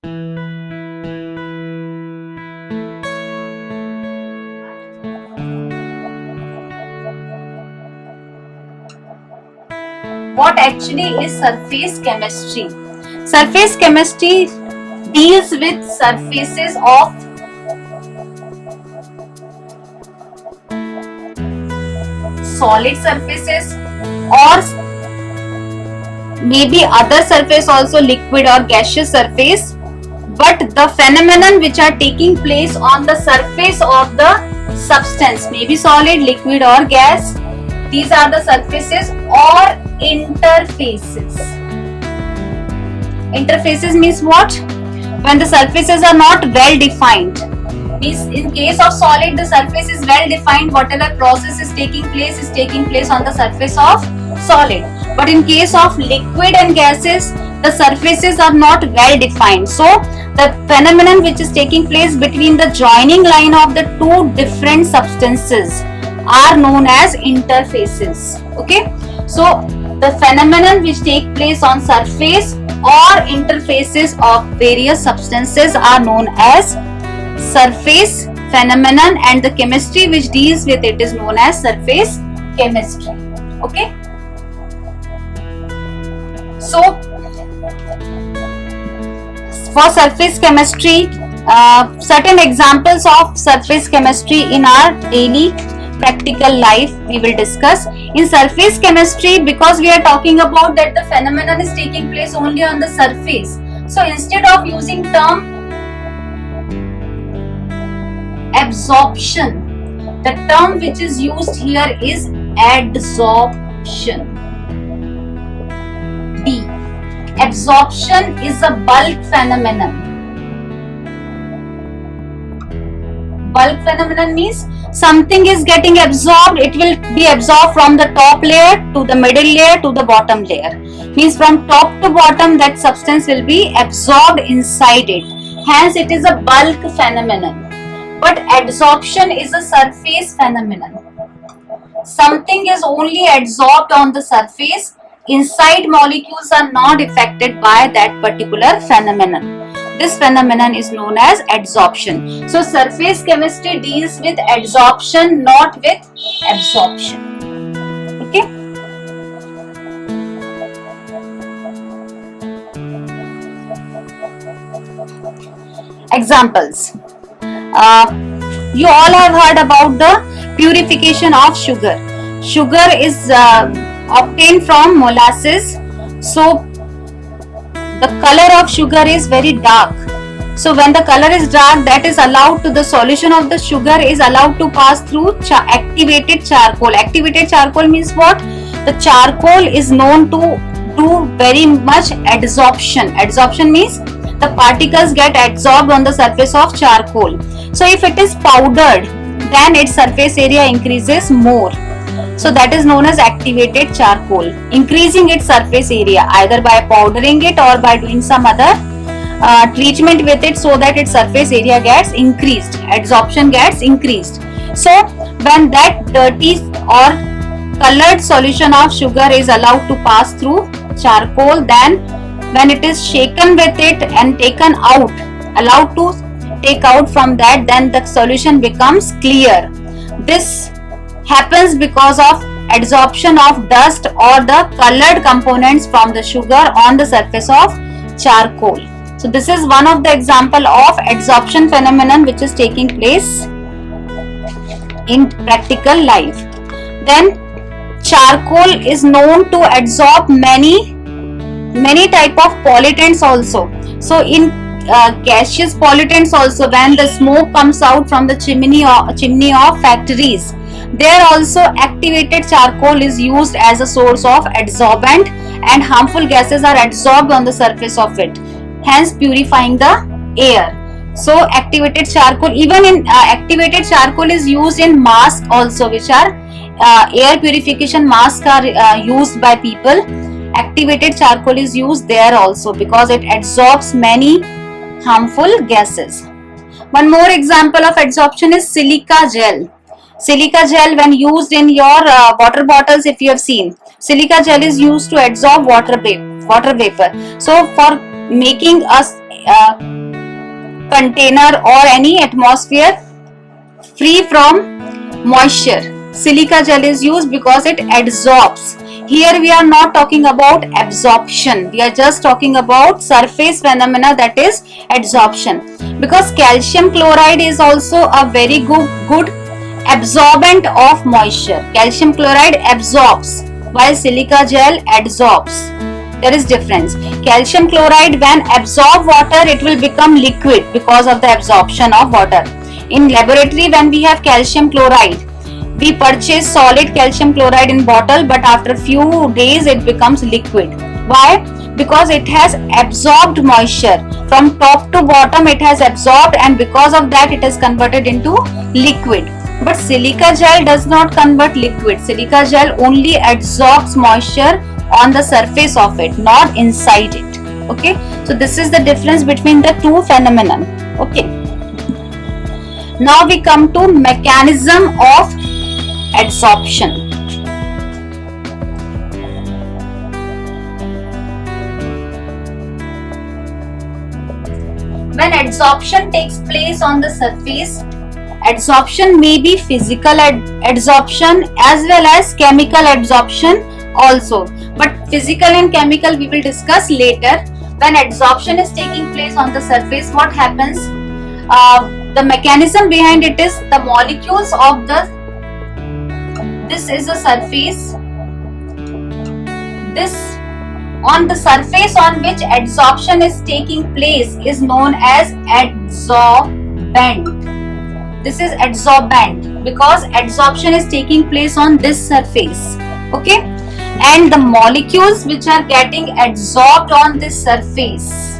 What actually is surface chemistry? Surface chemistry deals with surfaces of solid surfaces or maybe other surface, also liquid or gaseous surface, but the phenomenon which are taking place on the surface of the substance, maybe solid, liquid or gas, these are the surfaces or interfaces. Interfaces means what? When the surfaces are not well defined. Means in case of solid, the surface is well defined, whatever process is taking place on the surface of solid. But in case of liquid and gases, the surfaces are not well defined. So the phenomenon which is taking place between the joining line of the two different substances are known as interfaces. Okay, so the phenomenon which take place on surface or interfaces of various substances are known as surface phenomenon, and the chemistry which deals with it is known as surface chemistry. Okay, so for surface chemistry, certain examples of surface chemistry in our daily practical life we will discuss. In surface chemistry, because we are talking about that the phenomenon is taking place only on the surface, so instead of using term absorption, the term which is used here is adsorption. D. Absorption is a bulk phenomenon. Bulk phenomenon means something is getting absorbed, it will be absorbed from the top layer to the middle layer to the bottom layer. Means from top to bottom that substance will be absorbed inside it. Hence it is a bulk phenomenon. But adsorption is a surface phenomenon. Something is only adsorbed on the surface. Inside molecules are not affected by that particular phenomenon. This phenomenon is known as adsorption. So surface chemistry deals with adsorption, not with absorption. Okay. Examples. You all have heard about the purification of sugar. Sugar is obtained from molasses. So the color of sugar is very dark. So when the color is dark, that is allowed to the solution of the sugar is allowed to pass through activated charcoal. Activated charcoal means what? The charcoal is known to do very much adsorption. Adsorption means the particles get adsorbed on the surface of charcoal. So if it is powdered, then its surface area increases more. So that is known as activated charcoal, increasing its surface area either by powdering it or by doing some other treatment with it so that its surface area gets increased, adsorption gets increased. So when that dirty or colored solution of sugar is allowed to pass through charcoal, then when it is shaken with it and taken out, allowed to take out from that, then the solution becomes clear. This happens because of adsorption of dust or the colored components from the sugar on the surface of charcoal. So this is one of the example of adsorption phenomenon which is taking place in practical life. Then charcoal is known to adsorb many type of pollutants also. So in gaseous pollutants also, when the smoke comes out from the chimney of factories, there also activated charcoal is used as a source of adsorbent, and harmful gases are adsorbed on the surface of it, hence purifying the air. So activated charcoal, even in activated charcoal is used in masks also, which are air purification masks are used by people. Activated charcoal is used there also because it adsorbs many harmful gases. One more example of adsorption is silica gel. Silica gel, when used in your water bottles, if you have seen, silica gel is used to adsorb water vapor. So for making us container or any atmosphere free from moisture. Silica gel is used because it absorbs. Here we are not talking about absorption. We are just talking about surface phenomena, that is adsorption. Because calcium chloride is also a very good absorbent of moisture. Calcium chloride absorbs while silica gel adsorbs. There is difference. Calcium chloride when absorb water, it will become liquid because of the absorption of water. In laboratory, when we have calcium chloride, we purchase solid calcium chloride in bottle, but after few days it becomes liquid. Why? Because it has absorbed moisture from top to bottom. It has absorbed, and because of that it is converted into liquid. But silica gel does not convert liquid. Silica gel only absorbs moisture on the surface of it, not inside it. Okay, so this is the difference between the two phenomenon. Okay, now we come to mechanism of adsorption. When adsorption takes place on the surface, adsorption may be physical adsorption as well as chemical adsorption also. But physical and chemical we will discuss later. When adsorption is taking place on the surface, what happens? The mechanism behind it is the molecules of this is a surface. This on the surface on which adsorption is taking place is known as adsorbent. This is adsorbent because adsorption is taking place on this surface. Okay, and the molecules which are getting adsorbed on this surface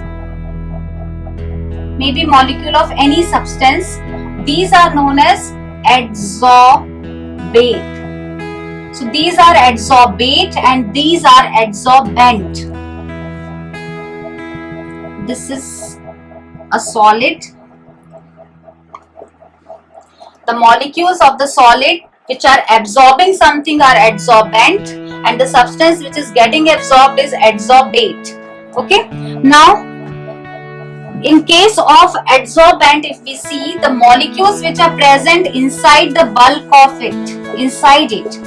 may be molecule of any substance. These are known as adsorbate. So these are adsorbate and these are adsorbent. This is a solid. The molecules of the solid which are absorbing something are adsorbent, and the substance which is getting absorbed is adsorbate. Okay, now in case of adsorbent, if we see the molecules which are present inside the bulk of it, inside it,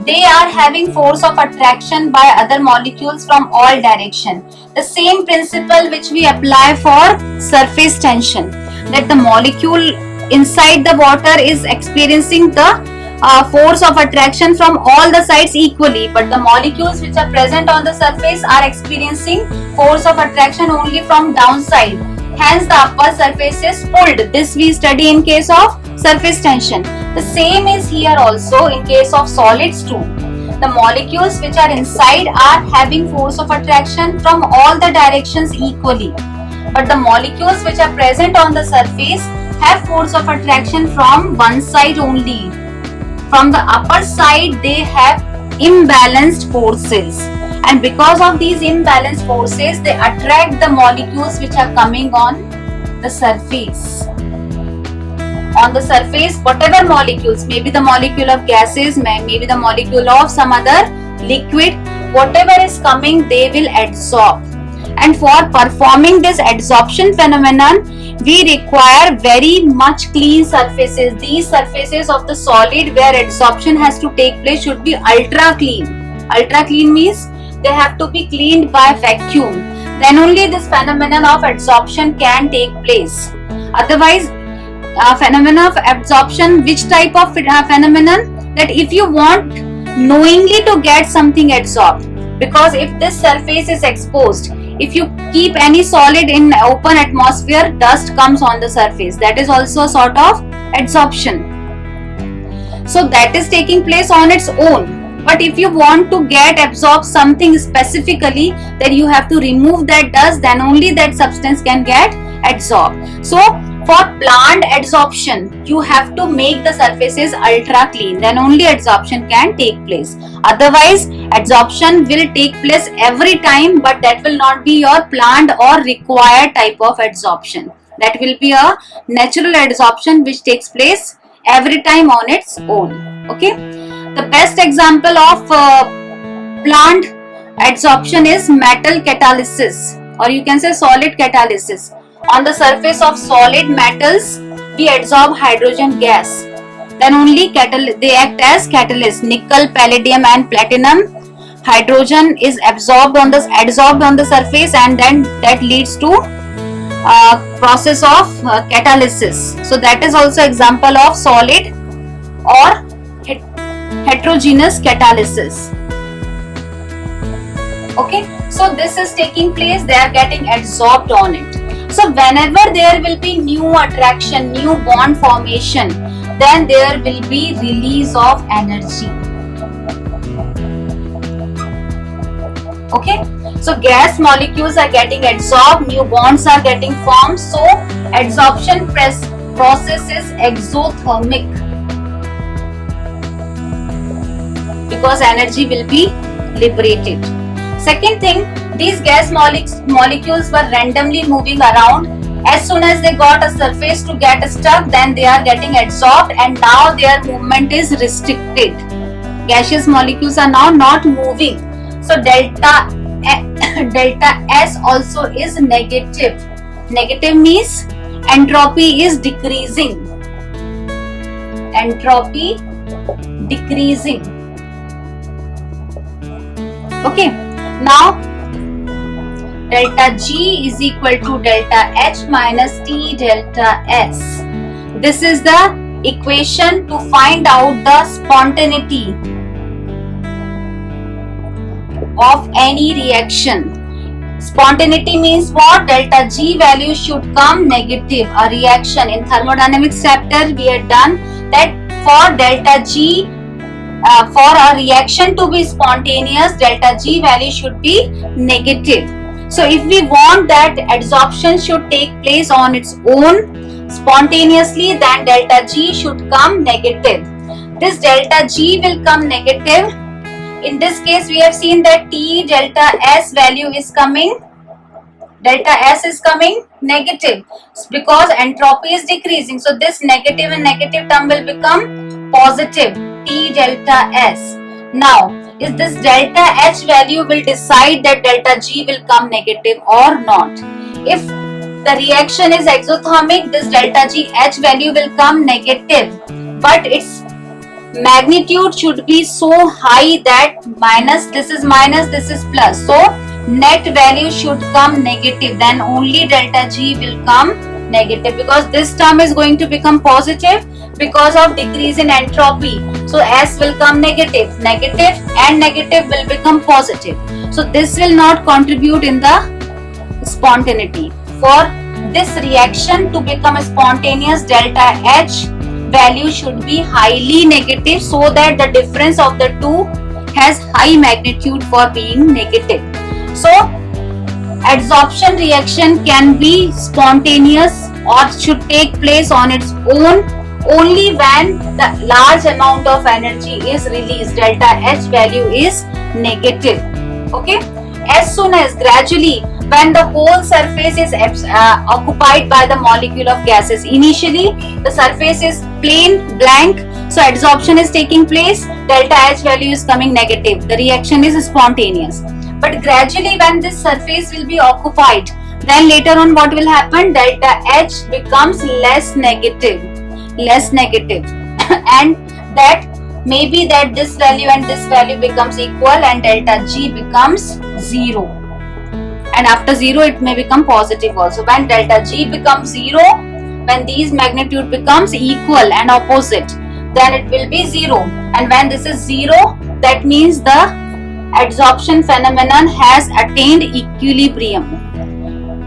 they are having force of attraction by other molecules from all direction. The same principle which we apply for surface tension, that the molecule inside the water is experiencing the force of attraction from all the sides equally, but the molecules which are present on the surface are experiencing force of attraction only from downside. Hence the upper surface is pulled. This we study in case of surface tension. The same is here also in case of solids too. The molecules which are inside are having force of attraction from all the directions equally, but the molecules which are present on the surface have force of attraction from one side only. From the upper side they have imbalanced forces, and because of these imbalanced forces they attract the molecules which are coming on the surface. On the surface, whatever molecules, maybe the molecule of gases, maybe the molecule of some other liquid, whatever is coming they will adsorb. And for performing this adsorption phenomenon, we require very much clean surfaces. These surfaces of the solid where adsorption has to take place should be ultra clean. Ultra clean means they have to be cleaned by vacuum. Then only this phenomenon of adsorption can take place. Otherwise, phenomenon of absorption, which type of phenomenon? That if you want knowingly to get something adsorbed, because if this surface is exposed, if you keep any solid in open atmosphere, dust comes on the surface. That is also a sort of adsorption. So that is taking place on its own. But if you want to get absorb something specifically, then you have to remove that dust, then only that substance can get adsorbed. So for plant adsorption, you have to make the surfaces ultra clean, then only adsorption can take place. Otherwise, adsorption will take place every time, but that will not be your planned or required type of adsorption. That will be a natural adsorption which takes place every time on its own. Okay. The best example of plant adsorption is metal catalysis, or you can say solid catalysis. on the surface of solid metals, we absorb hydrogen gas. Then only they act as catalysts. Nickel, palladium and platinum. Hydrogen is absorbed on the surface, and then that leads to process of catalysis. So that is also example of solid or heterogeneous catalysis. Okay, so this is taking place, they are getting absorbed on it. So whenever there will be new attraction, new bond formation, then there will be release of energy. Okay, so gas molecules are getting absorbed, new bonds are getting formed, so adsorption process is exothermic because energy will be liberated. Second thing, these gas molecules were randomly moving around. As soon as they got a surface to get stuck, then they are getting absorbed, and now their movement is restricted. Gaseous molecules are now not moving. So delta S also is negative. Negative means entropy is decreasing. Entropy decreasing. Okay. Now delta G is equal to delta H minus T delta S. This is the equation to find out the spontaneity of any reaction. Spontaneity means what? Delta G value should come negative. A reaction in thermodynamics chapter we had done that for delta G, for a reaction to be spontaneous, delta G value should be negative. So if we want that adsorption should take place on its own spontaneously, then delta G should come negative. This delta G will come negative. In this case, we have seen that T delta S value is coming, delta S is coming negative because entropy is decreasing. So this negative and negative term will become positive, T delta S. Now, is this delta H value will decide that delta G will come negative or not. If the reaction is exothermic, this delta G H value will come negative, but its magnitude should be so high that this is plus. So net value should come negative, then only delta G will come negative, because this term is going to become positive because of decrease in entropy. So S will come negative, and negative will become positive. So this will not contribute in the spontaneity. For this reaction to become a spontaneous, delta H value should be highly negative so that the difference of the two has high magnitude for being negative. So adsorption reaction can be spontaneous or should take place on its own only when the large amount of energy is released, delta H value is negative. Okay, as soon as gradually when the whole surface is occupied by the molecule of gases, initially the surface is plain blank, so adsorption is taking place, delta H value is coming negative, the reaction is spontaneous. But gradually when this surface will be occupied, then later on what will happen? Delta H becomes less negative and that maybe that this value and this value becomes equal and delta G becomes 0, and after 0 it may become positive also. When delta G becomes 0, when these magnitude becomes equal and opposite, then it will be 0, and when this is 0, that means the adsorption phenomenon has attained equilibrium.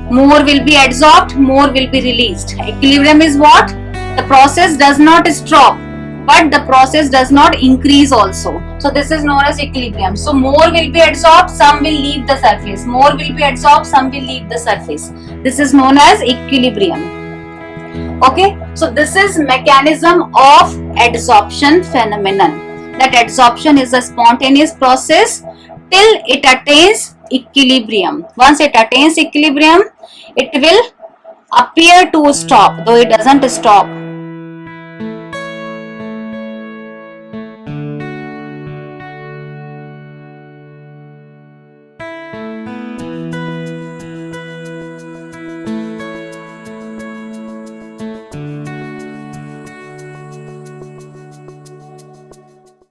More will be adsorbed, more will be released. Equilibrium is what? The process does not stop, but the process does not increase also. So this is known as equilibrium. So more will be adsorbed, some will leave the surface. More will be adsorbed, some will leave the surface. This is known as equilibrium. Okay, so this is mechanism of adsorption phenomenon. That adsorption is a spontaneous process till it attains equilibrium. Once it attains equilibrium, it will appear to stop, though it doesn't stop.